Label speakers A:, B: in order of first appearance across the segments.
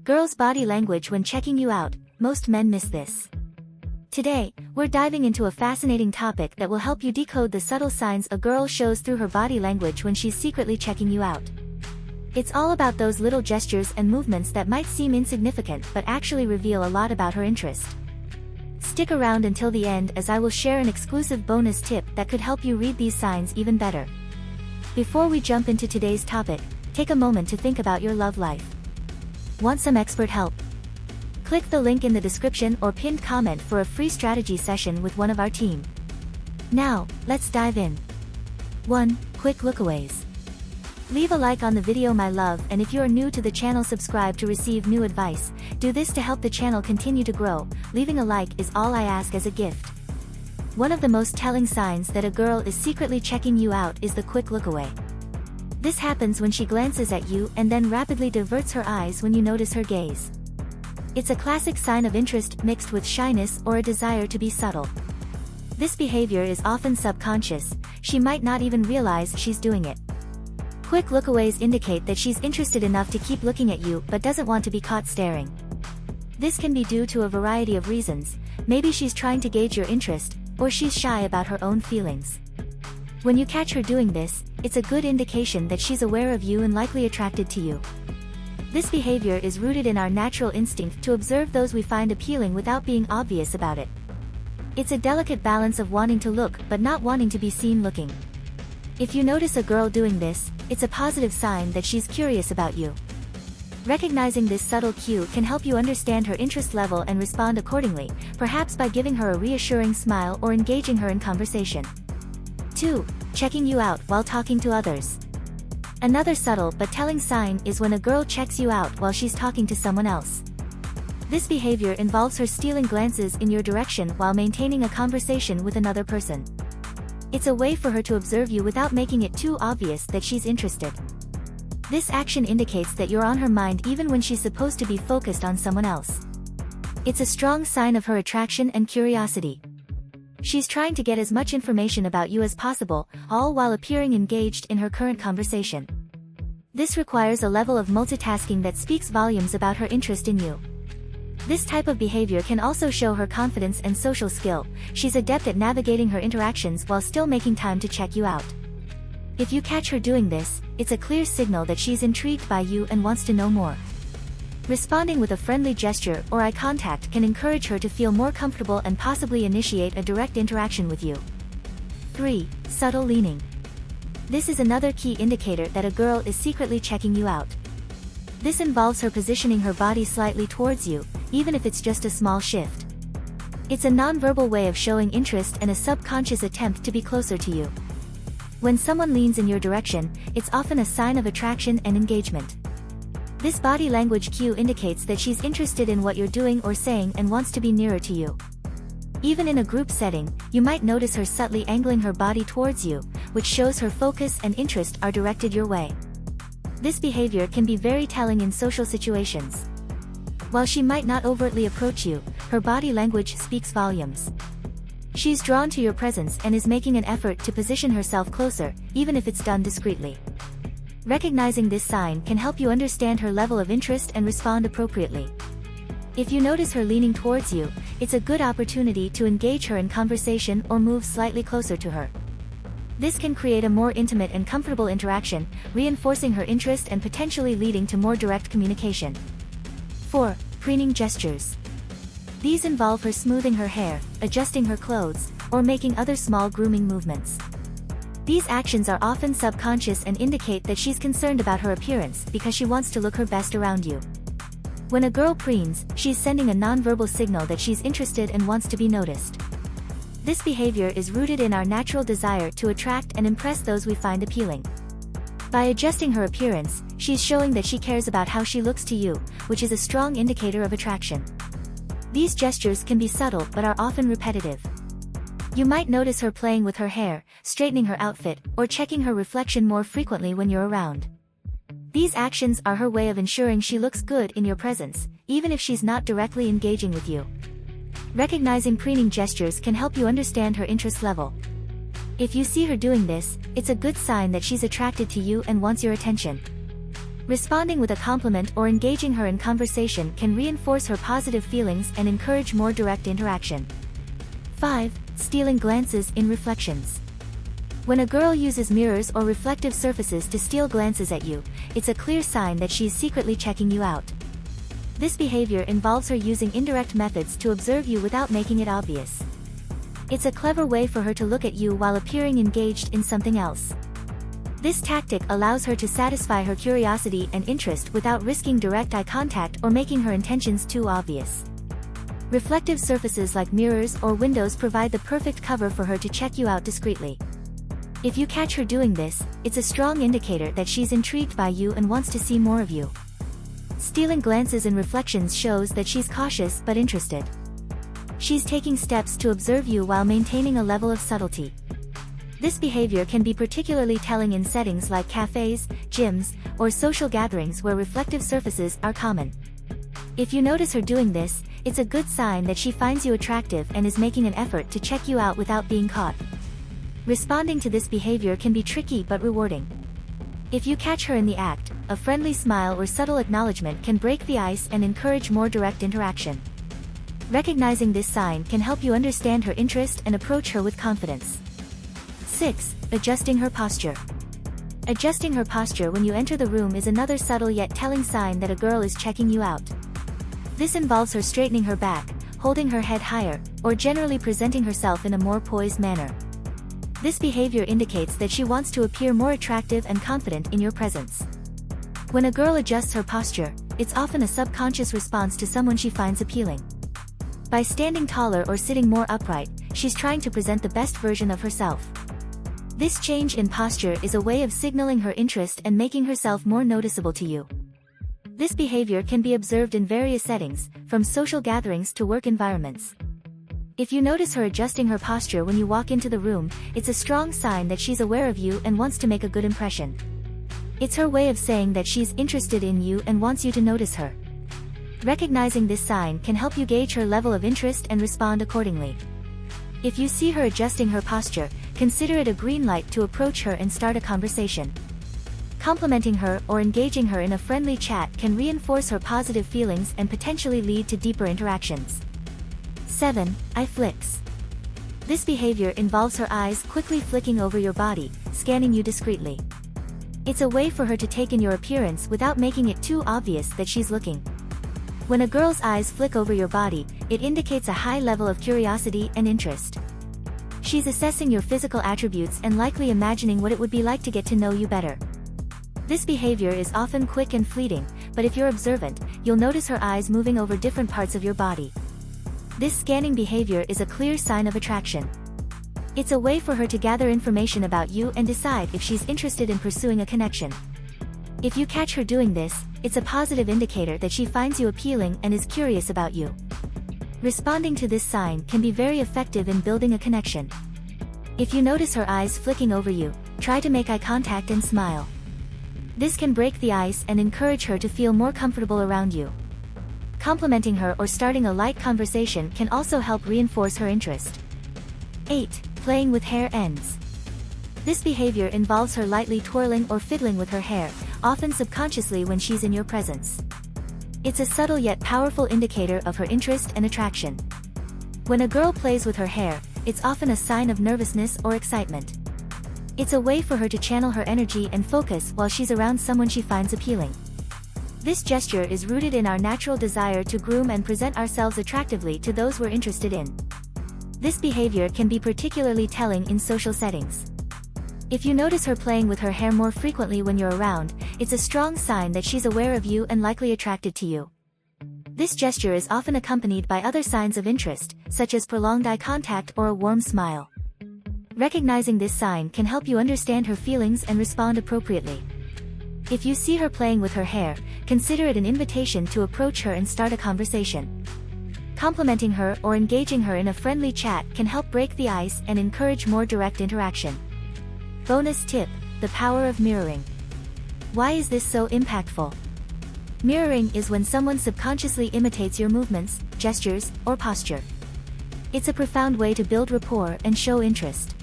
A: Girls' body language when checking you out, most men miss this. Today, we're diving into a fascinating topic that will help you decode the subtle signs a girl shows through her body language when she's secretly checking you out. It's all about those little gestures and movements that might seem insignificant but actually reveal a lot about her interest. Stick around until the end as I will share an exclusive bonus tip that could help you read these signs even better. Before we jump into today's topic, take a moment to think about your love life. Want some expert help? Click the link in the description or pinned comment for a free strategy session with one of our team. Now, let's dive in. 1. Quick lookaways. Leave a like on the video, my love, and if you are new to the channel, subscribe to receive new advice. Do this to help the channel continue to grow. Leaving a like is all I ask as a gift. One of the most telling signs that a girl is secretly checking you out is the quick lookaway. This happens when she glances at you and then rapidly diverts her eyes when you notice her gaze. It's a classic sign of interest mixed with shyness or a desire to be subtle. This behavior is often subconscious, she might not even realize she's doing it. Quick lookaways indicate that she's interested enough to keep looking at you but doesn't want to be caught staring. This can be due to a variety of reasons. Maybe she's trying to gauge your interest, or she's shy about her own feelings. When you catch her doing this, it's a good indication that she's aware of you and likely attracted to you. This behavior is rooted in our natural instinct to observe those we find appealing without being obvious about it. It's a delicate balance of wanting to look but not wanting to be seen looking. If you notice a girl doing this, it's a positive sign that she's curious about you. Recognizing this subtle cue can help you understand her interest level and respond accordingly, perhaps by giving her a reassuring smile or engaging her in conversation. 2. Checking you out while talking to others. Another subtle but telling sign is when a girl checks you out while she's talking to someone else. This behavior involves her stealing glances in your direction while maintaining a conversation with another person. It's a way for her to observe you without making it too obvious that she's interested. This action indicates that you're on her mind even when she's supposed to be focused on someone else. It's a strong sign of her attraction and curiosity. She's trying to get as much information about you as possible, all while appearing engaged in her current conversation. This requires a level of multitasking that speaks volumes about her interest in you. This type of behavior can also show her confidence and social skill. She's adept at navigating her interactions while still making time to check you out. If you catch her doing this, it's a clear signal that she's intrigued by you and wants to know more. Responding with a friendly gesture or eye contact can encourage her to feel more comfortable and possibly initiate a direct interaction with you. 3. Subtle leaning. This is another key indicator that a girl is secretly checking you out. This involves her positioning her body slightly towards you, even if it's just a small shift. It's a nonverbal way of showing interest and a subconscious attempt to be closer to you. When someone leans in your direction, it's often a sign of attraction and engagement. This body language cue indicates that she's interested in what you're doing or saying and wants to be nearer to you. Even in a group setting, you might notice her subtly angling her body towards you, which shows her focus and interest are directed your way. This behavior can be very telling in social situations. While she might not overtly approach you, her body language speaks volumes. She's drawn to your presence and is making an effort to position herself closer, even if it's done discreetly. Recognizing this sign can help you understand her level of interest and respond appropriately. If you notice her leaning towards you, it's a good opportunity to engage her in conversation or move slightly closer to her. This can create a more intimate and comfortable interaction, reinforcing her interest and potentially leading to more direct communication. 4. Preening gestures. These involve her smoothing her hair, adjusting her clothes, or making other small grooming movements. These actions are often subconscious and indicate that she's concerned about her appearance because she wants to look her best around you. When a girl preens, she's sending a nonverbal signal that she's interested and wants to be noticed. This behavior is rooted in our natural desire to attract and impress those we find appealing. By adjusting her appearance, she's showing that she cares about how she looks to you, which is a strong indicator of attraction. These gestures can be subtle but are often repetitive. You might notice her playing with her hair, straightening her outfit, or checking her reflection more frequently when you're around. These actions are her way of ensuring she looks good in your presence, even if she's not directly engaging with you. Recognizing preening gestures can help you understand her interest level. If you see her doing this, it's a good sign that she's attracted to you and wants your attention. Responding with a compliment or engaging her in conversation can reinforce her positive feelings and encourage more direct interaction. 5. Stealing glances in reflections. When a girl uses mirrors or reflective surfaces to steal glances at you, it's a clear sign that she's secretly checking you out. This behavior involves her using indirect methods to observe you without making it obvious. It's a clever way for her to look at you while appearing engaged in something else. This tactic allows her to satisfy her curiosity and interest without risking direct eye contact or making her intentions too obvious. Reflective surfaces like mirrors or windows provide the perfect cover for her to check you out discreetly. If you catch her doing this, it's a strong indicator that she's intrigued by you and wants to see more of you. Stealing glances in reflections shows that she's cautious but interested. She's taking steps to observe you while maintaining a level of subtlety. This behavior can be particularly telling in settings like cafes, gyms, or social gatherings where reflective surfaces are common. If you notice her doing this, it's a good sign that she finds you attractive and is making an effort to check you out without being caught. Responding to this behavior can be tricky but rewarding. If you catch her in the act, a friendly smile or subtle acknowledgement can break the ice and encourage more direct interaction. Recognizing this sign can help you understand her interest and approach her with confidence. 6. Adjusting her posture. Adjusting her posture when you enter the room is another subtle yet telling sign that a girl is checking you out. This involves her straightening her back, holding her head higher, or generally presenting herself in a more poised manner. This behavior indicates that she wants to appear more attractive and confident in your presence. When a girl adjusts her posture, it's often a subconscious response to someone she finds appealing. By standing taller or sitting more upright, she's trying to present the best version of herself. This change in posture is a way of signaling her interest and making herself more noticeable to you. This behavior can be observed in various settings, from social gatherings to work environments. If you notice her adjusting her posture when you walk into the room, it's a strong sign that she's aware of you and wants to make a good impression. It's her way of saying that she's interested in you and wants you to notice her. Recognizing this sign can help you gauge her level of interest and respond accordingly. If you see her adjusting her posture, consider it a green light to approach her and start a conversation. Complimenting her or engaging her in a friendly chat can reinforce her positive feelings and potentially lead to deeper interactions. 7. Eye flicks. This behavior involves her eyes quickly flicking over your body, scanning you discreetly. It's a way for her to take in your appearance without making it too obvious that she's looking. When a girl's eyes flick over your body, it indicates a high level of curiosity and interest. She's assessing your physical attributes and likely imagining what it would be like to get to know you better. This behavior is often quick and fleeting, but if you're observant, you'll notice her eyes moving over different parts of your body. This scanning behavior is a clear sign of attraction. It's a way for her to gather information about you and decide if she's interested in pursuing a connection. If you catch her doing this, it's a positive indicator that she finds you appealing and is curious about you. Responding to this sign can be very effective in building a connection. If you notice her eyes flicking over you, try to make eye contact and smile. This can break the ice and encourage her to feel more comfortable around you. Complimenting her or starting a light conversation can also help reinforce her interest. 8. Playing with hair ends. This behavior involves her lightly twirling or fiddling with her hair, often subconsciously when she's in your presence. It's a subtle yet powerful indicator of her interest and attraction. When a girl plays with her hair, it's often a sign of nervousness or excitement. It's a way for her to channel her energy and focus while she's around someone she finds appealing. This gesture is rooted in our natural desire to groom and present ourselves attractively to those we're interested in. This behavior can be particularly telling in social settings. If you notice her playing with her hair more frequently when you're around, it's a strong sign that she's aware of you and likely attracted to you. This gesture is often accompanied by other signs of interest, such as prolonged eye contact or a warm smile. Recognizing this sign can help you understand her feelings and respond appropriately. If you see her playing with her hair, consider it an invitation to approach her and start a conversation. Complimenting her or engaging her in a friendly chat can help break the ice and encourage more direct interaction. Bonus tip: the power of mirroring. Why is this so impactful? Mirroring is when someone subconsciously imitates your movements, gestures, or posture. It's a profound way to build rapport and show interest.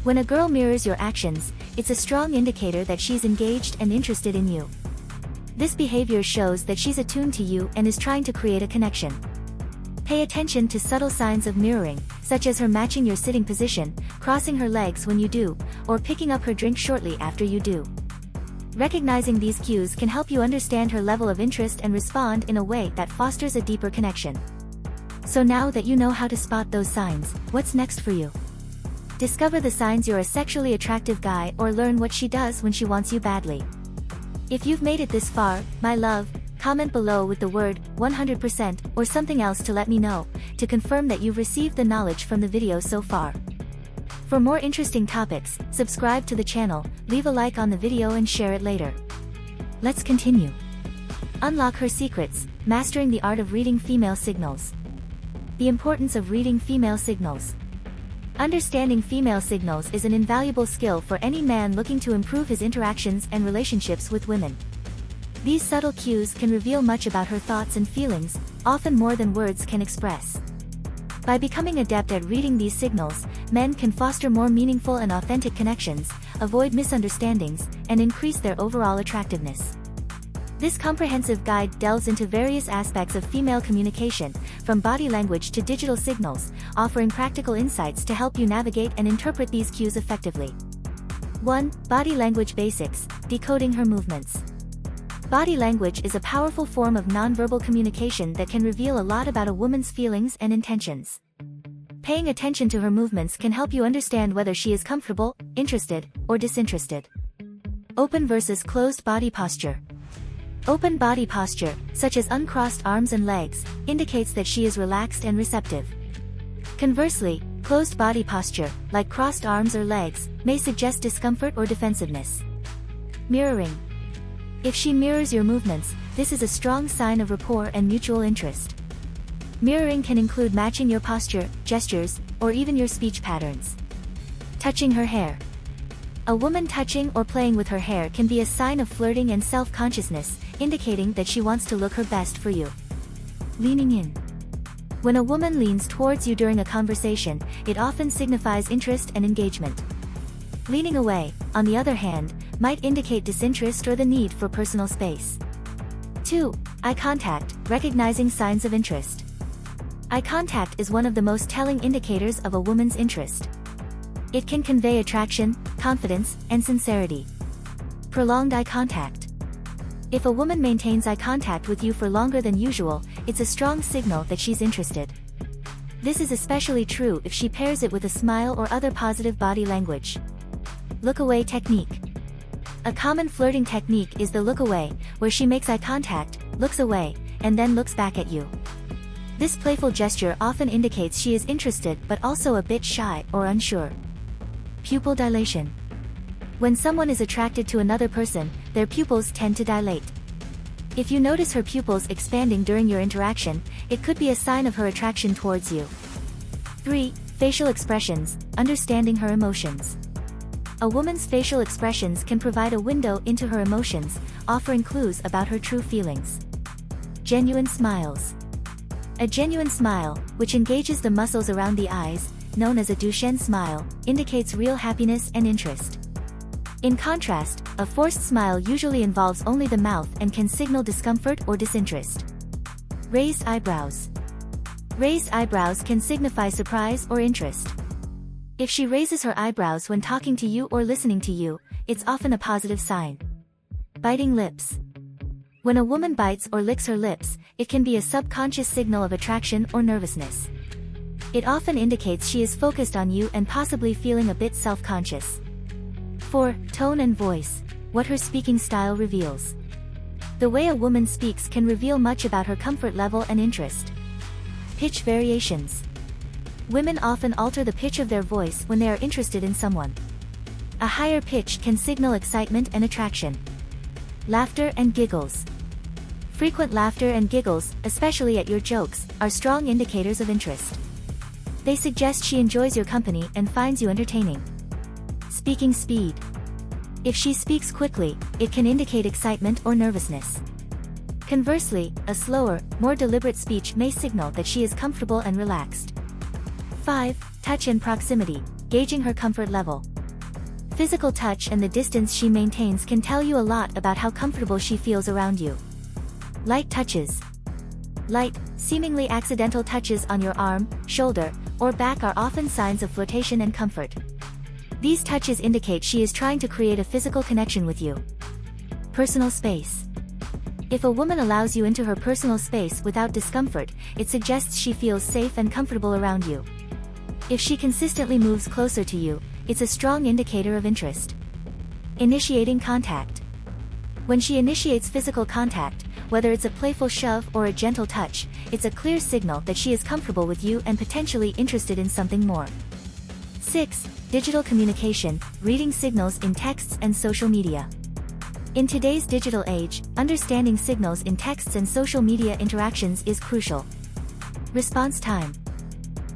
A: When a girl mirrors your actions, it's a strong indicator that she's engaged and interested in you. This behavior shows that she's attuned to you and is trying to create a connection. Pay attention to subtle signs of mirroring, such as her matching your sitting position, crossing her legs when you do, or picking up her drink shortly after you do. Recognizing these cues can help you understand her level of interest and respond in a way that fosters a deeper connection. So now that you know how to spot those signs, what's next for you? Discover the signs you're a sexually attractive guy, or learn what she does when she wants you badly. If you've made it this far, my love, comment below with the word 100% or something else to let me know, to confirm that you've received the knowledge from the video so far. For more interesting topics, subscribe to the channel, leave a like on the video and share it later. Let's continue. Unlock her secrets, mastering the art of reading female signals. The importance of reading female signals. Understanding female signals is an invaluable skill for any man looking to improve his interactions and relationships with women. These subtle cues can reveal much about her thoughts and feelings, often more than words can express. By becoming adept at reading these signals, men can foster more meaningful and authentic connections, avoid misunderstandings, and increase their overall attractiveness. This comprehensive guide delves into various aspects of female communication, from body language to digital signals, offering practical insights to help you navigate and interpret these cues effectively. 1. Body language basics, decoding her movements. Body language is a powerful form of nonverbal communication that can reveal a lot about a woman's feelings and intentions. Paying attention to her movements can help you understand whether she is comfortable, interested, or disinterested. Open versus closed body posture. Open body posture, such as uncrossed arms and legs, indicates that she is relaxed and receptive. Conversely, closed body posture, like crossed arms or legs, may suggest discomfort or defensiveness. Mirroring. If she mirrors your movements, this is a strong sign of rapport and mutual interest. Mirroring can include matching your posture, gestures, or even your speech patterns. Touching her hair. A woman touching or playing with her hair can be a sign of flirting and self-consciousness, indicating that she wants to look her best for you. Leaning in. When a woman leans towards you during a conversation, it often signifies interest and engagement. Leaning away, on the other hand, might indicate disinterest or the need for personal space. 2. Eye contact, recognizing signs of interest. Eye contact is one of the most telling indicators of a woman's interest. It can convey attraction, confidence, and sincerity. Prolonged eye contact. If a woman maintains eye contact with you for longer than usual, it's a strong signal that she's interested. This is especially true if she pairs it with a smile or other positive body language. Look away technique. A common flirting technique is the look away, where she makes eye contact, looks away, and then looks back at you. This playful gesture often indicates she is interested but also a bit shy or unsure. Pupil dilation. When someone is attracted to another person, their pupils tend to dilate. If you notice her pupils expanding during your interaction, it could be a sign of her attraction towards you. 3. Facial expressions, understanding her emotions. A woman's facial expressions can provide a window into her emotions, offering clues about her true feelings. Genuine smiles. A genuine smile, which engages the muscles around the eyes, known as a Duchenne smile, indicates real happiness and interest. In contrast, a forced smile usually involves only the mouth and can signal discomfort or disinterest. Raised eyebrows. Raised eyebrows can signify surprise or interest. If she raises her eyebrows when talking to you or listening to you, it's often a positive sign. Biting lips. When a woman bites or licks her lips, it can be a subconscious signal of attraction or nervousness. It often indicates she is focused on you and possibly feeling a bit self-conscious. 4. Tone and voice, what her speaking style reveals. The way a woman speaks can reveal much about her comfort level and interest. Pitch variations. Women often alter the pitch of their voice when they are interested in someone. A higher pitch can signal excitement and attraction. Laughter and giggles. Frequent laughter and giggles, especially at your jokes, are strong indicators of interest. They suggest she enjoys your company and finds you entertaining. Speaking speed. If she speaks quickly, it can indicate excitement or nervousness. Conversely, a slower, more deliberate speech may signal that she is comfortable and relaxed. 5. Touch and proximity, gauging her comfort level. Physical touch and the distance she maintains can tell you a lot about how comfortable she feels around you. Light touches. Light, seemingly accidental touches on your arm, shoulder, or back are often signs of flirtation and comfort. These touches indicate she is trying to create a physical connection with you. Personal space. If a woman allows you into her personal space without discomfort, it suggests she feels safe and comfortable around you. If she consistently moves closer to you, it's a strong indicator of interest. Initiating contact. When she initiates physical contact, whether it's a playful shove or a gentle touch, it's a clear signal that she is comfortable with you and potentially interested in something more. 6. Digital communication, reading signals in texts and social media. In today's digital age, understanding signals in texts and social media interactions is crucial. Response time.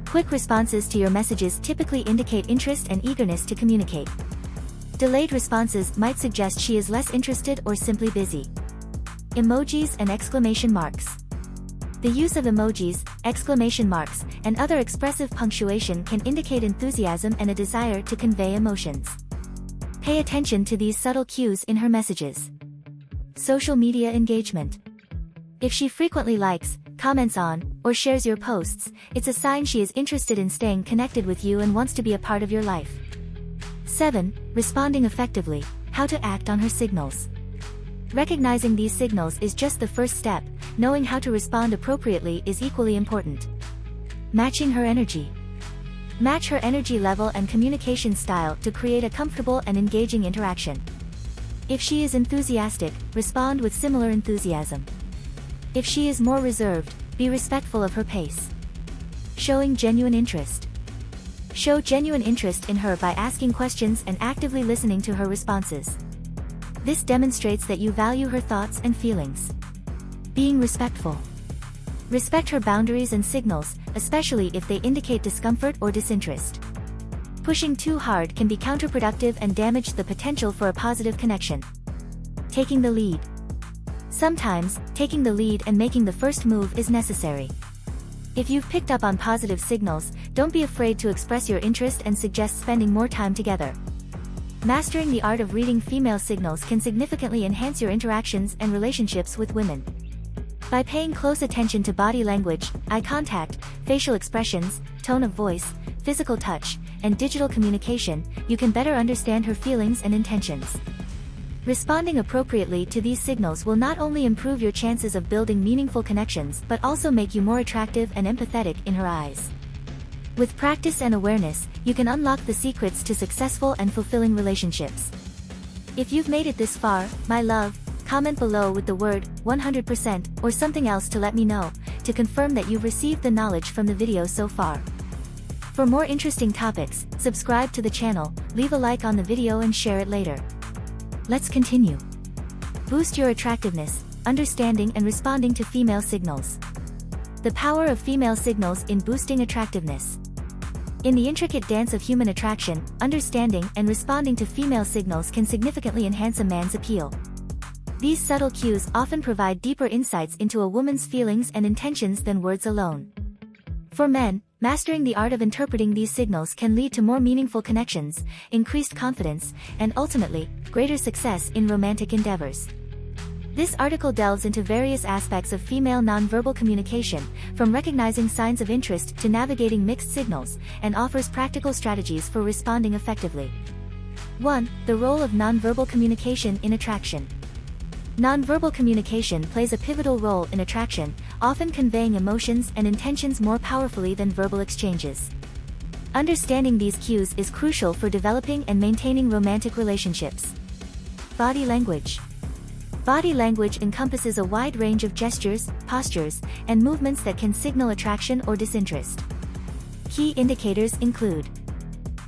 A: Quick responses to your messages typically indicate interest and eagerness to communicate. Delayed responses might suggest she is less interested or simply busy. Emojis and exclamation marks. The use of emojis, exclamation marks, and other expressive punctuation can indicate enthusiasm and a desire to convey emotions. Pay attention to these subtle cues in her messages. Social media engagement. If she frequently likes, comments on, or shares your posts, it's a sign she is interested in staying connected with you and wants to be a part of your life. 7. Responding effectively, how to act on her signals. Recognizing these signals is just the first step, knowing how to respond appropriately is equally important. Matching her energy. Match her energy level and communication style to create a comfortable and engaging interaction. If she is enthusiastic, respond with similar enthusiasm. If she is more reserved, be respectful of her pace. Showing genuine interest. Show genuine interest in her by asking questions and actively listening to her responses. This demonstrates that you value her thoughts and feelings. Being respectful. Respect her boundaries and signals, especially if they indicate discomfort or disinterest. Pushing too hard can be counterproductive and damage the potential for a positive connection. Taking the lead. Sometimes, taking the lead and making the first move is necessary. If you've picked up on positive signals, don't be afraid to express your interest and suggest spending more time together. Mastering the art of reading female signals can significantly enhance your interactions and relationships with women. By paying close attention to body language, eye contact, facial expressions, tone of voice, physical touch, and digital communication, you can better understand her feelings and intentions. Responding appropriately to these signals will not only improve your chances of building meaningful connections but also make you more attractive and empathetic in her eyes. With practice and awareness, you can unlock the secrets to successful and fulfilling relationships. If you've made it this far, my love, comment below with the word 100% or something else to let me know, to confirm that you've received the knowledge from the video so far. For more interesting topics, subscribe to the channel, leave a like on the video and share it later. Let's continue. Boost your attractiveness, understanding and responding to female signals. The power of female signals in boosting attractiveness. In the intricate dance of human attraction, understanding and responding to female signals can significantly enhance a man's appeal. These subtle cues often provide deeper insights into a woman's feelings and intentions than words alone. For men, mastering the art of interpreting these signals can lead to more meaningful connections, increased confidence, and ultimately, greater success in romantic endeavors. This article delves into various aspects of female nonverbal communication, from recognizing signs of interest to navigating mixed signals, and offers practical strategies for responding effectively. 1. The role of nonverbal communication in attraction. Nonverbal communication plays a pivotal role in attraction, often conveying emotions and intentions more powerfully than verbal exchanges. Understanding these cues is crucial for developing and maintaining romantic relationships. Body language. Body language encompasses a wide range of gestures, postures, and movements that can signal attraction or disinterest. Key indicators include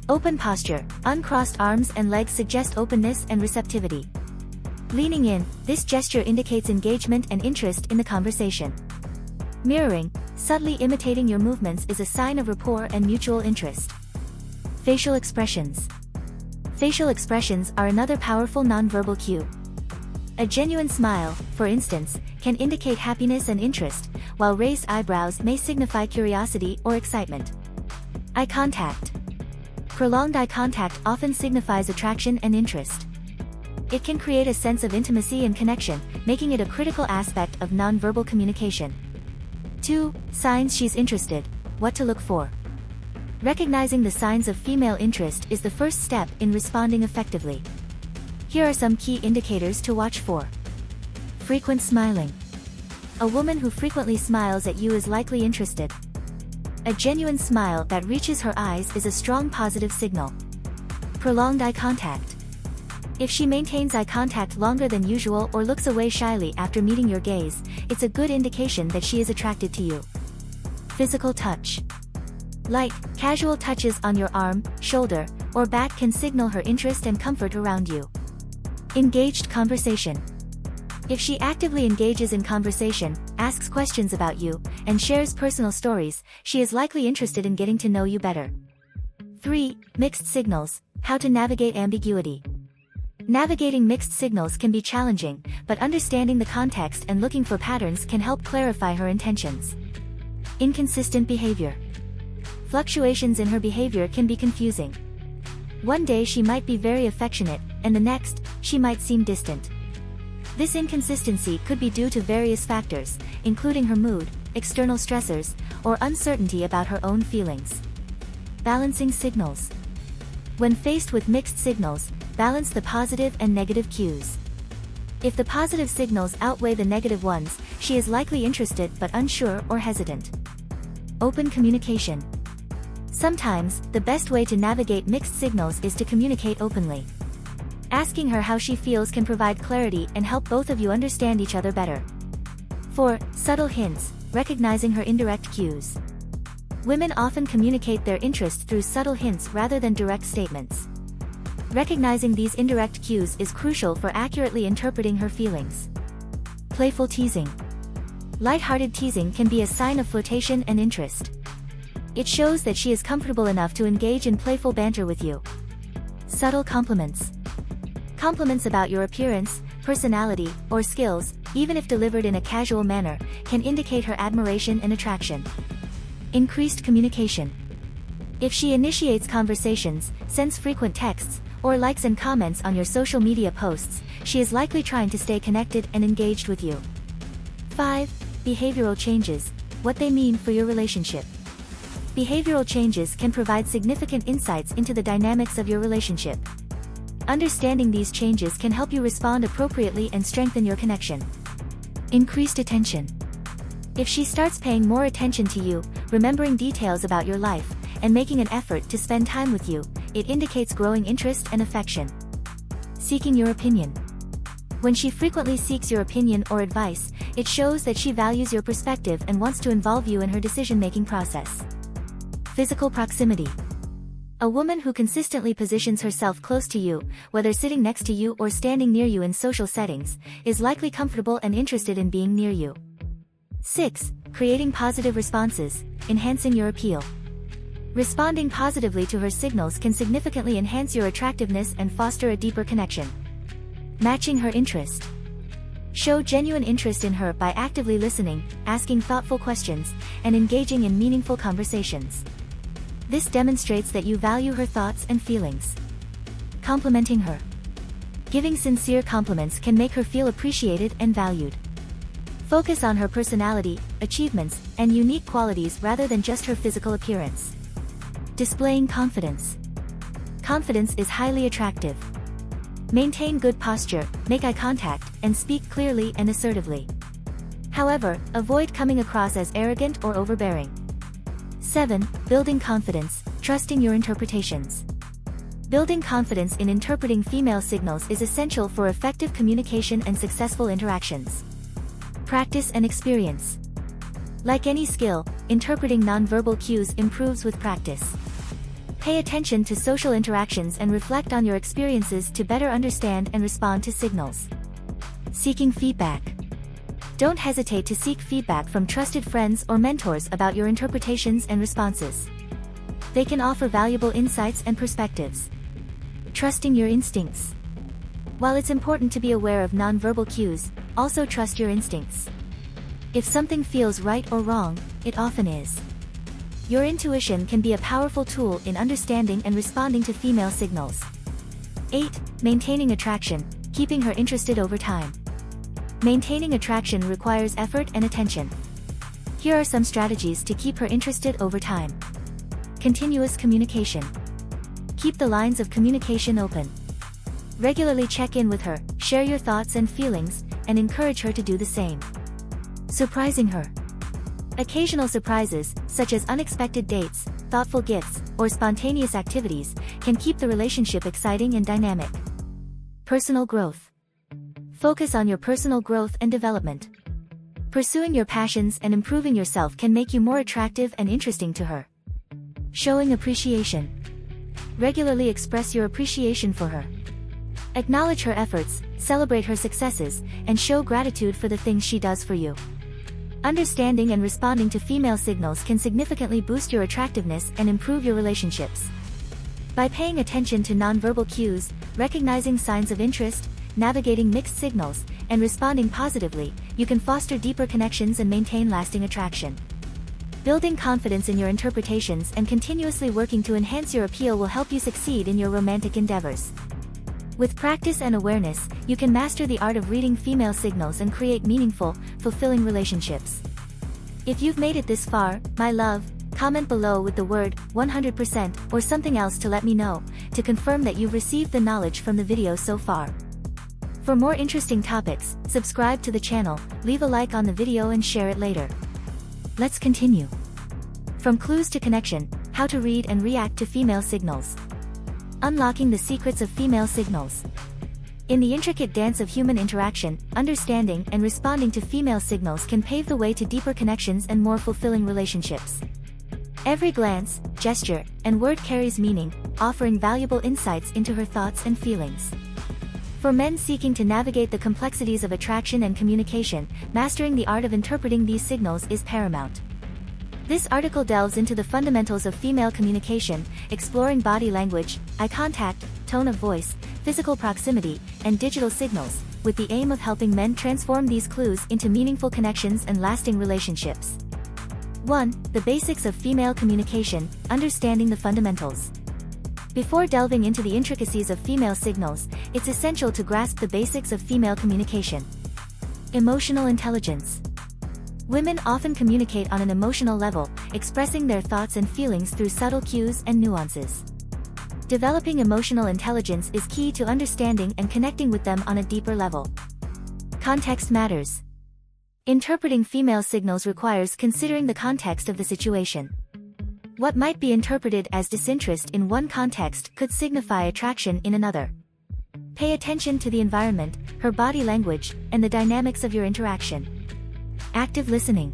A: open posture. Uncrossed arms and legs suggest openness and receptivity. Leaning in, this gesture indicates engagement and interest in the conversation. Mirroring, subtly imitating your movements is a sign of rapport and mutual interest. Facial expressions. Facial expressions are another powerful nonverbal cue. A genuine smile, for instance, can indicate happiness and interest, while raised eyebrows may signify curiosity or excitement. Eye contact. Prolonged eye contact often signifies attraction and interest. It can create a sense of intimacy and connection, making it a critical aspect of nonverbal communication. 2. Signs she's interested. What to look for. Recognizing the signs of female interest is the first step in responding effectively. Here are some key indicators to watch for. Frequent smiling. A woman who frequently smiles at you is likely interested. A genuine smile that reaches her eyes is a strong positive signal. Prolonged eye contact. If she maintains eye contact longer than usual or looks away shyly after meeting your gaze, it's a good indication that she is attracted to you. Physical touch. Light, casual touches on your arm, shoulder, or back can signal her interest and comfort around you. Engaged conversation. If she actively engages in conversation, asks questions about you, and shares personal stories, she is likely interested in getting to know you better. 3. Mixed signals. How to navigate ambiguity. Navigating mixed signals can be challenging, but understanding the context and looking for patterns can help clarify her intentions. Inconsistent behavior. Fluctuations in her behavior can be confusing. One day she might be very affectionate, and the next, she might seem distant. This inconsistency could be due to various factors, including her mood, external stressors, or uncertainty about her own feelings. Balancing signals. When faced with mixed signals, balance the positive and negative cues. If the positive signals outweigh the negative ones, she is likely interested but unsure or hesitant. Open communication. Sometimes, the best way to navigate mixed signals is to communicate openly. Asking her how she feels can provide clarity and help both of you understand each other better. 4. Subtle hints. Recognizing her indirect cues. Women often communicate their interest through subtle hints rather than direct statements. Recognizing these indirect cues is crucial for accurately interpreting her feelings. Playful teasing. Light-hearted teasing can be a sign of flirtation and interest. It shows that she is comfortable enough to engage in playful banter with you. Subtle compliments. Compliments about your appearance, personality, or skills, even if delivered in a casual manner, can indicate her admiration and attraction. Increased communication. If she initiates conversations, sends frequent texts, or likes and comments on your social media posts, she is likely trying to stay connected and engaged with you. 5. Behavioral changes. What they mean for your relationship. Behavioral changes can provide significant insights into the dynamics of your relationship. Understanding these changes can help you respond appropriately and strengthen your connection. Increased attention. If she starts paying more attention to you, remembering details about your life, and making an effort to spend time with you, it indicates growing interest and affection. Seeking your opinion. When she frequently seeks your opinion or advice, it shows that she values your perspective and wants to involve you in her decision-making process. Physical proximity. A woman who consistently positions herself close to you, whether sitting next to you or standing near you in social settings, is likely comfortable and interested in being near you. 6. Creating positive responses, enhancing your appeal. Responding positively to her signals can significantly enhance your attractiveness and foster a deeper connection. Matching her interest. Show genuine interest in her by actively listening, asking thoughtful questions, and engaging in meaningful conversations. This demonstrates that you value her thoughts and feelings. Complimenting her. Giving sincere compliments can make her feel appreciated and valued. Focus on her personality, achievements, and unique qualities rather than just her physical appearance. Displaying confidence. Confidence is highly attractive. Maintain good posture, make eye contact, and speak clearly and assertively. However, avoid coming across as arrogant or overbearing. 7. Building confidence, trusting your interpretations. Building confidence in interpreting female signals is essential for effective communication and successful interactions. Practice and experience. Like any skill, interpreting nonverbal cues improves with practice. Pay attention to social interactions and reflect on your experiences to better understand and respond to signals. Seeking feedback. Don't hesitate to seek feedback from trusted friends or mentors about your interpretations and responses. They can offer valuable insights and perspectives. Trusting your instincts. While it's important to be aware of nonverbal cues, also trust your instincts. If something feels right or wrong, it often is. Your intuition can be a powerful tool in understanding and responding to female signals. 8. Maintaining attraction, keeping her interested over time. Maintaining attraction requires effort and attention. Here are some strategies to keep her interested over time. Continuous communication. Keep the lines of communication open. Regularly check in with her, share your thoughts and feelings, and encourage her to do the same. Surprising her. Occasional surprises, such as unexpected dates, thoughtful gifts, or spontaneous activities, can keep the relationship exciting and dynamic. Personal growth. Focus on your personal growth and development. Pursuing your passions and improving yourself can make you more attractive and interesting to her. Showing appreciation. Regularly express your appreciation for her. Acknowledge her efforts, celebrate her successes, and show gratitude for the things she does for you. Understanding and responding to female signals can significantly boost your attractiveness and improve your relationships. By paying attention to nonverbal cues, recognizing signs of interest, navigating mixed signals, and responding positively, you can foster deeper connections and maintain lasting attraction. Building confidence in your interpretations and continuously working to enhance your appeal will help you succeed in your romantic endeavors. With practice and awareness, you can master the art of reading female signals and create meaningful, fulfilling relationships. If you've made it this far, my love, comment below with the word 100% or something else to let me know, to confirm that you've received the knowledge from the video so far. For more interesting topics, subscribe to the channel, leave a like on the video and share it later. Let's continue. From clues to connection, how to read and react to female signals. Unlocking the secrets of female signals. In the intricate dance of human interaction, understanding and responding to female signals can pave the way to deeper connections and more fulfilling relationships. Every glance, gesture, and word carries meaning, offering valuable insights into her thoughts and feelings. For men seeking to navigate the complexities of attraction and communication, mastering the art of interpreting these signals is paramount. This article delves into the fundamentals of female communication, exploring body language, eye contact, tone of voice, physical proximity, and digital signals, with the aim of helping men transform these clues into meaningful connections and lasting relationships. 1. The basics of female communication, understanding the fundamentals. Before delving into the intricacies of female signals, it's essential to grasp the basics of female communication. Emotional intelligence. Women often communicate on an emotional level, expressing their thoughts and feelings through subtle cues and nuances. Developing emotional intelligence is key to understanding and connecting with them on a deeper level. Context matters. Interpreting female signals requires considering the context of the situation. What might be interpreted as disinterest in one context could signify attraction in another. Pay attention to the environment, her body language, and the dynamics of your interaction. Active listening.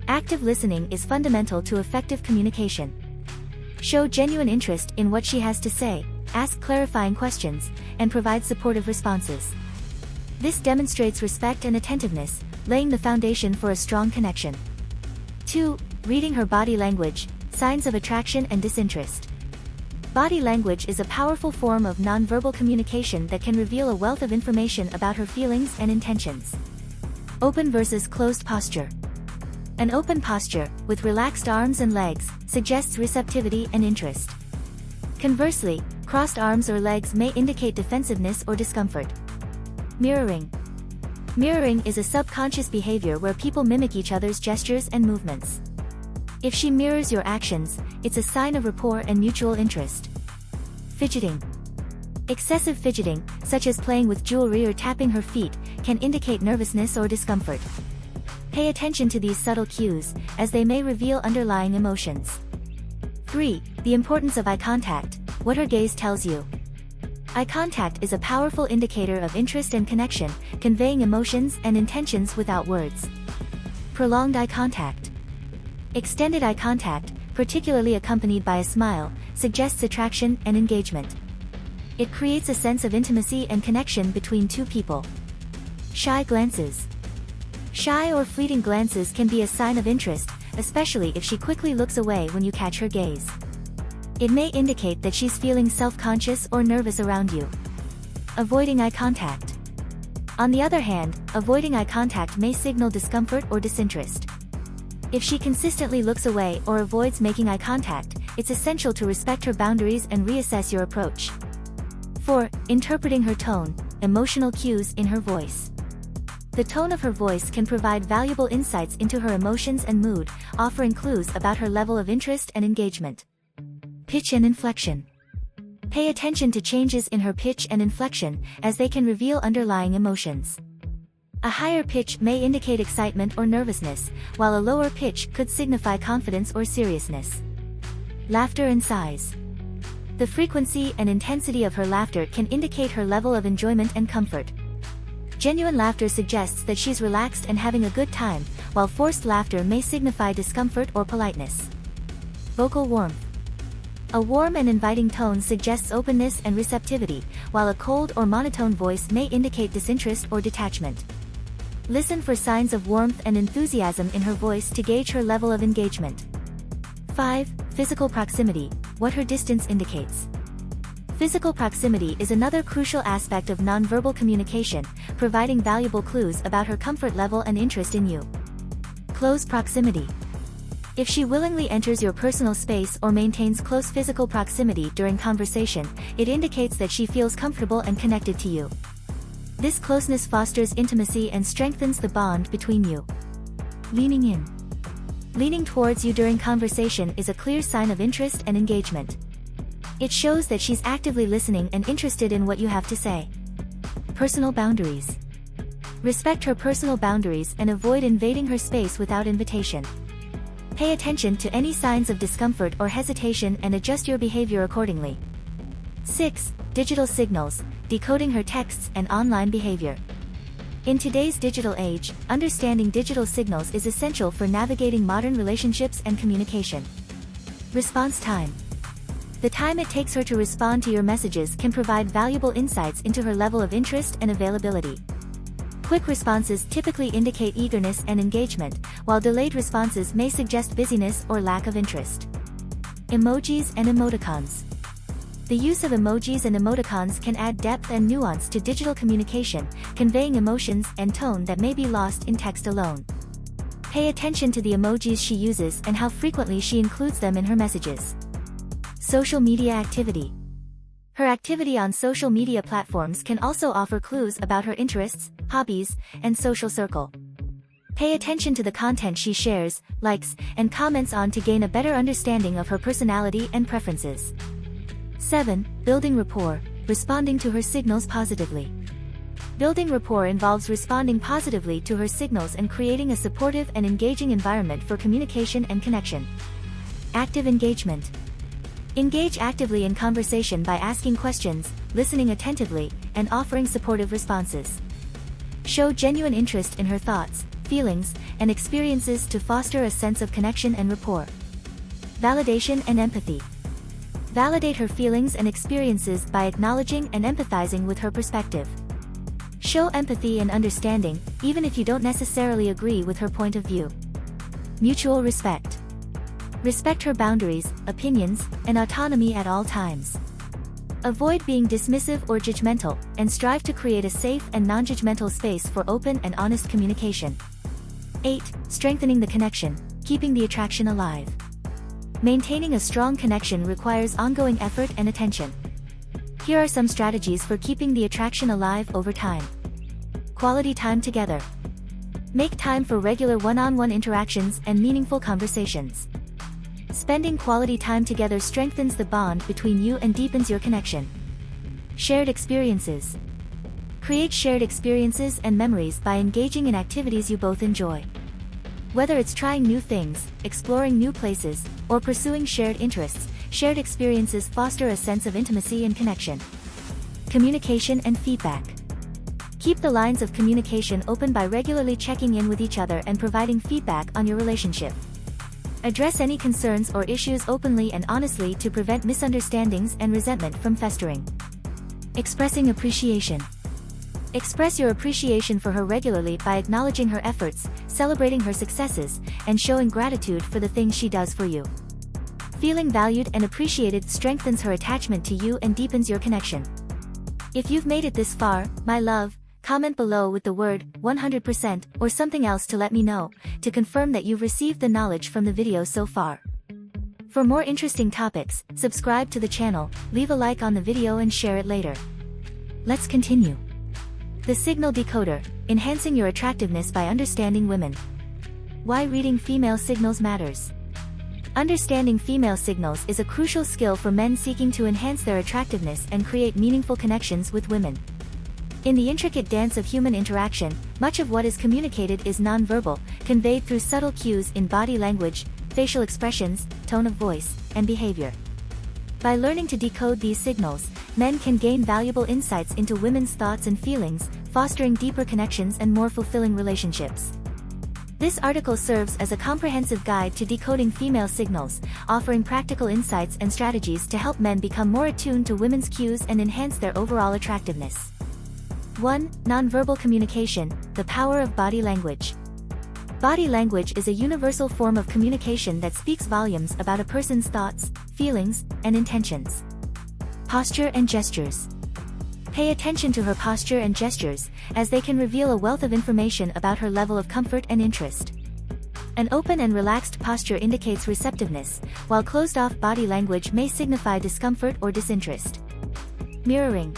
A: Active listening is fundamental to effective communication. Show genuine interest in what she has to say, ask clarifying questions, and provide supportive responses. This demonstrates respect and attentiveness, laying the foundation for a strong connection. 2. Reading her body language, signs of attraction and disinterest. Body language is a powerful form of nonverbal communication that can reveal a wealth of information about her feelings and intentions. Open versus closed posture. An open posture, with relaxed arms and legs, suggests receptivity and interest. Conversely, crossed arms or legs may indicate defensiveness or discomfort. Mirroring. Mirroring is a subconscious behavior where people mimic each other's gestures and movements. If she mirrors your actions, it's a sign of rapport and mutual interest. Fidgeting. Excessive fidgeting, such as playing with jewelry or tapping her feet, can indicate nervousness or discomfort. Pay attention to these subtle cues, as they may reveal underlying emotions. 3. The importance of eye contact, what her gaze tells you. Eye contact is a powerful indicator of interest and connection, conveying emotions and intentions without words. Prolonged eye contact. Extended eye contact, particularly accompanied by a smile, suggests attraction and engagement. It creates a sense of intimacy and connection between two people. Shy glances. Shy or fleeting glances can be a sign of interest, especially if she quickly looks away when you catch her gaze. It may indicate that she's feeling self-conscious or nervous around you. Avoiding eye contact. On the other hand, avoiding eye contact may signal discomfort or disinterest. If she consistently looks away or avoids making eye contact, it's essential to respect her boundaries and reassess your approach. 4. Interpreting her tone, emotional cues in her voice. The tone of her voice can provide valuable insights into her emotions and mood, offering clues about her level of interest and engagement. Pitch and inflection. Pay attention to changes in her pitch and inflection, as they can reveal underlying emotions. A higher pitch may indicate excitement or nervousness, while a lower pitch could signify confidence or seriousness. Laughter and sighs. The frequency and intensity of her laughter can indicate her level of enjoyment and comfort. Genuine laughter suggests that she's relaxed and having a good time, while forced laughter may signify discomfort or politeness. Vocal warmth. A warm and inviting tone suggests openness and receptivity, while a cold or monotone voice may indicate disinterest or detachment. Listen for signs of warmth and enthusiasm in her voice to gauge her level of engagement. 5. Physical proximity, what her distance indicates. Physical proximity is another crucial aspect of nonverbal communication, providing valuable clues about her comfort level and interest in you. Close proximity. If she willingly enters your personal space or maintains close physical proximity during conversation, it indicates that she feels comfortable and connected to you. This closeness fosters intimacy and strengthens the bond between you. Leaning in. Leaning towards you during conversation is a clear sign of interest and engagement. It shows that she's actively listening and interested in what you have to say. Personal boundaries. Respect her personal boundaries and avoid invading her space without invitation. Pay attention to any signs of discomfort or hesitation and adjust your behavior accordingly. 6. Digital signals, decoding her texts and online behavior. In today's digital age, understanding digital signals is essential for navigating modern relationships and communication. Response time. The time it takes her to respond to your messages can provide valuable insights into her level of interest and availability. Quick responses typically indicate eagerness and engagement, while delayed responses may suggest busyness or lack of interest. Emojis and emoticons. The use of emojis and emoticons can add depth and nuance to digital communication, conveying emotions and tone that may be lost in text alone. Pay attention to the emojis she uses and how frequently she includes them in her messages. Social media activity. Her activity on social media platforms can also offer clues about her interests, hobbies, and social circle. Pay attention to the content she shares, likes, and comments on to gain a better understanding of her personality and preferences. 7. Building rapport, responding to her signals positively. Building rapport involves responding positively to her signals and creating a supportive and engaging environment for communication and connection. Active engagement. Engage actively in conversation by asking questions, listening attentively, and offering supportive responses. Show genuine interest in her thoughts, feelings, and experiences to foster a sense of connection and rapport. Validation and empathy. Validate her feelings and experiences by acknowledging and empathizing with her perspective. Show empathy and understanding, even if you don't necessarily agree with her point of view. Mutual respect. Respect her boundaries, opinions, and autonomy at all times. Avoid being dismissive or judgmental, and strive to create a safe and non-judgmental space for open and honest communication. 8. Strengthening the connection, keeping the attraction alive. Maintaining a strong connection requires ongoing effort and attention. Here are some strategies for keeping the attraction alive over time. Quality time together. Make time for regular one-on-one interactions and meaningful conversations. Spending quality time together strengthens the bond between you and deepens your connection. Shared experiences. Create shared experiences and memories by engaging in activities you both enjoy. Whether it's trying new things, exploring new places, or pursuing shared interests, shared experiences foster a sense of intimacy and connection. Communication and feedback. Keep the lines of communication open by regularly checking in with each other and providing feedback on your relationship. Address any concerns or issues openly and honestly to prevent misunderstandings and resentment from festering. Expressing appreciation. Express your appreciation for her regularly by acknowledging her efforts, celebrating her successes, and showing gratitude for the things she does for you. Feeling valued and appreciated strengthens her attachment to you and deepens your connection. If you've made it this far, my love, Comment below with the word 100% or something else to let me know, to confirm that you've received the knowledge from the video so far. For more interesting topics, subscribe to the channel, leave a like on the video and share it later. Let's continue. The signal decoder, enhancing your attractiveness by understanding women. Why reading female signals matters. Understanding female signals is a crucial skill for men seeking to enhance their attractiveness and create meaningful connections with women. In the intricate dance of human interaction, much of what is communicated is nonverbal, conveyed through subtle cues in body language, facial expressions, tone of voice, and behavior. By learning to decode these signals, men can gain valuable insights into women's thoughts and feelings, fostering deeper connections and more fulfilling relationships. This article serves as a comprehensive guide to decoding female signals, offering practical insights and strategies to help men become more attuned to women's cues and enhance their overall attractiveness. 1. Nonverbal communication, the power of body language. Body language is a universal form of communication that speaks volumes about a person's thoughts, feelings, and intentions. Posture and gestures. Pay attention to her posture and gestures, as they can reveal a wealth of information about her level of comfort and interest. An open and relaxed posture indicates receptiveness, while closed-off body language may signify discomfort or disinterest. Mirroring.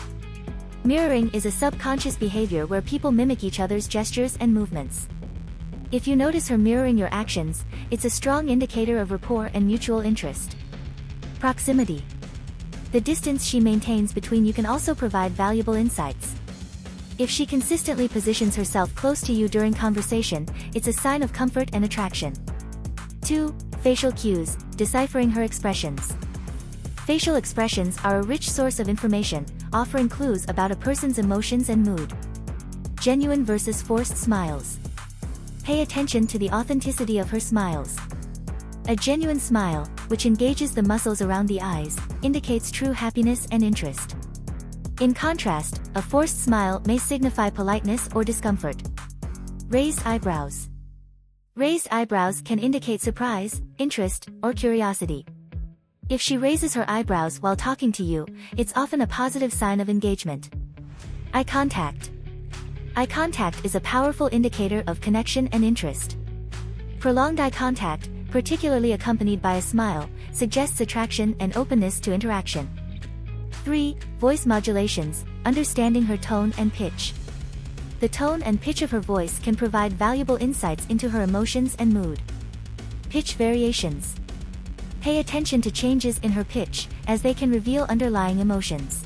A: Mirroring is a subconscious behavior where people mimic each other's gestures and movements. If you notice her mirroring your actions, it's a strong indicator of rapport and mutual interest. Proximity. The distance she maintains between you can also provide valuable insights. If she consistently positions herself close to you during conversation, it's a sign of comfort and attraction. 2. Facial cues, deciphering her expressions. Facial expressions are a rich source of information, offering clues about a person's emotions and mood. Genuine versus forced smiles. Pay attention to the authenticity of her smiles. A genuine smile, which engages the muscles around the eyes, indicates true happiness and interest. In contrast, a forced smile may signify politeness or discomfort. Raised eyebrows. Raised eyebrows can indicate surprise, interest, or curiosity. If she raises her eyebrows while talking to you, it's often a positive sign of engagement. Eye contact. Eye contact is a powerful indicator of connection and interest. Prolonged eye contact, particularly accompanied by a smile, suggests attraction and openness to interaction. 3. Voice modulations, understanding her tone and pitch. The tone and pitch of her voice can provide valuable insights into her emotions and mood. Pitch variations. Pay attention to changes in her pitch, as they can reveal underlying emotions.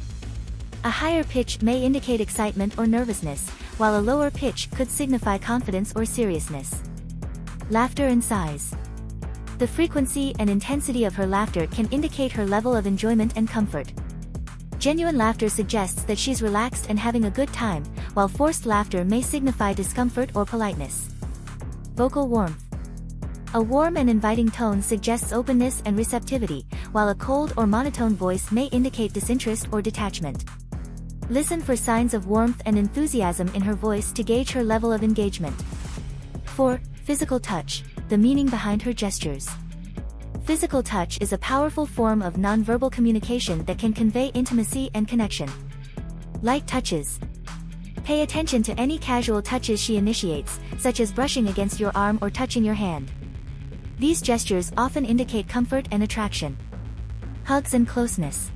A: A higher pitch may indicate excitement or nervousness, while a lower pitch could signify confidence or seriousness. Laughter and sighs. The frequency and intensity of her laughter can indicate her level of enjoyment and comfort. Genuine laughter suggests that she's relaxed and having a good time, while forced laughter may signify discomfort or politeness. Vocal warmth. A warm and inviting tone suggests openness and receptivity, while a cold or monotone voice may indicate disinterest or detachment. Listen for signs of warmth and enthusiasm in her voice to gauge her level of engagement. 4. Physical touch, the meaning behind her gestures. Physical touch is a powerful form of nonverbal communication that can convey intimacy and connection. Light touches. Pay attention to any casual touches she initiates, such as brushing against your arm or touching your hand. These gestures often indicate comfort and attraction. Hugs and closeness.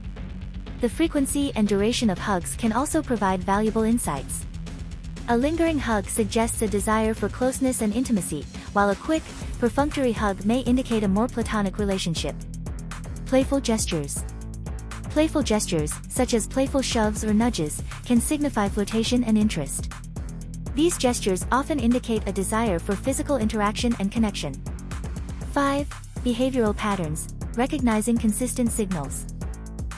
A: The frequency and duration of hugs can also provide valuable insights. A lingering hug suggests a desire for closeness and intimacy, while a quick, perfunctory hug may indicate a more platonic relationship. Playful gestures. Playful gestures, such as playful shoves or nudges, can signify flirtation and interest. These gestures often indicate a desire for physical interaction and connection. 5. Behavioral patterns, recognizing consistent signals.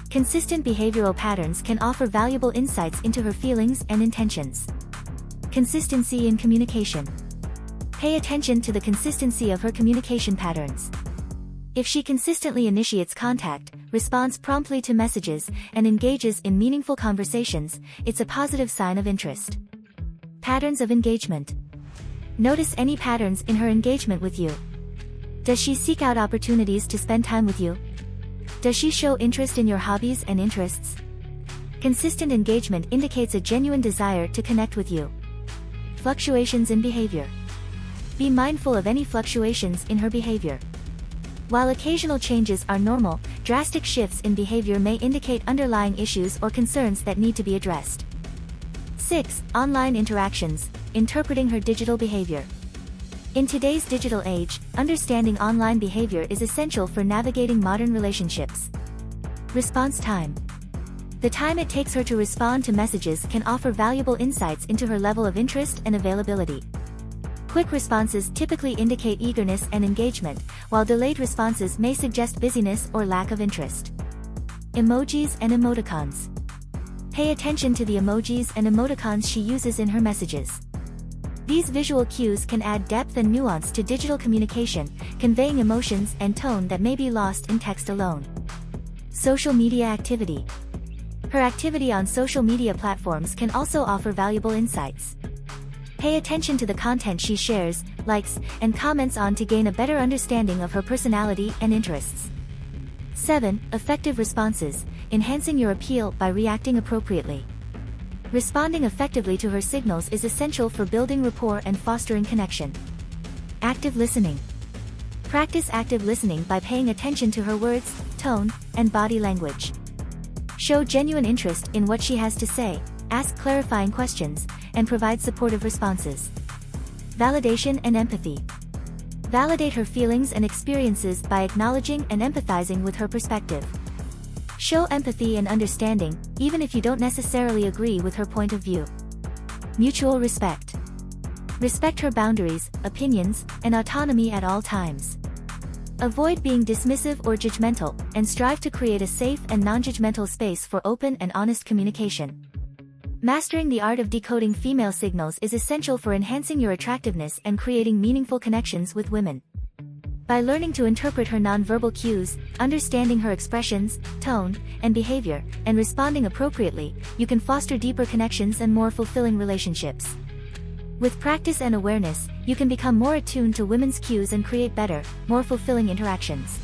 A: Consistent behavioral patterns can offer valuable insights into her feelings and intentions. Consistency in communication. Pay attention to the consistency of her communication patterns. If she consistently initiates contact, responds promptly to messages, and engages in meaningful conversations, it's a positive sign of interest. Patterns of engagement. Notice any patterns in her engagement with you. Does she seek out opportunities to spend time with you? Does she show interest in your hobbies and interests? Consistent engagement indicates a genuine desire to connect with you. Fluctuations in behavior. Be mindful of any fluctuations in her behavior. While occasional changes are normal, drastic shifts in behavior may indicate underlying issues or concerns that need to be addressed. 6. Online interactions. Interpreting her digital behavior. In today's digital age, understanding online behavior is essential for navigating modern relationships. Response time. The time it takes her to respond to messages can offer valuable insights into her level of interest and availability. Quick responses typically indicate eagerness and engagement, while delayed responses may suggest busyness or lack of interest. Emojis and emoticons. Pay attention to the emojis and emoticons she uses in her messages. These visual cues can add depth and nuance to digital communication, conveying emotions and tone that may be lost in text alone. Social media activity. Her activity on social media platforms can also offer valuable insights. Pay attention to the content she shares, likes, and comments on to gain a better understanding of her personality and interests. 7. Effective responses. Enhancing your appeal by reacting appropriately. Responding effectively to her signals is essential for building rapport and fostering connection. Active listening. Practice active listening by paying attention to her words, tone, and body language. Show genuine interest in what she has to say, ask clarifying questions, and provide supportive responses. Validation and empathy. Validate her feelings and experiences by acknowledging and empathizing with her perspective. Show empathy and understanding, even if you don't necessarily agree with her point of view. Mutual respect. Respect her boundaries, opinions, and autonomy at all times. Avoid being dismissive or judgmental, and strive to create a safe and non-judgmental space for open and honest communication. Mastering the art of decoding female signals is essential for enhancing your attractiveness and creating meaningful connections with women. By learning to interpret her nonverbal cues, understanding her expressions, tone, and behavior, and responding appropriately, you can foster deeper connections and more fulfilling relationships. With practice and awareness, you can become more attuned to women's cues and create better, more fulfilling interactions.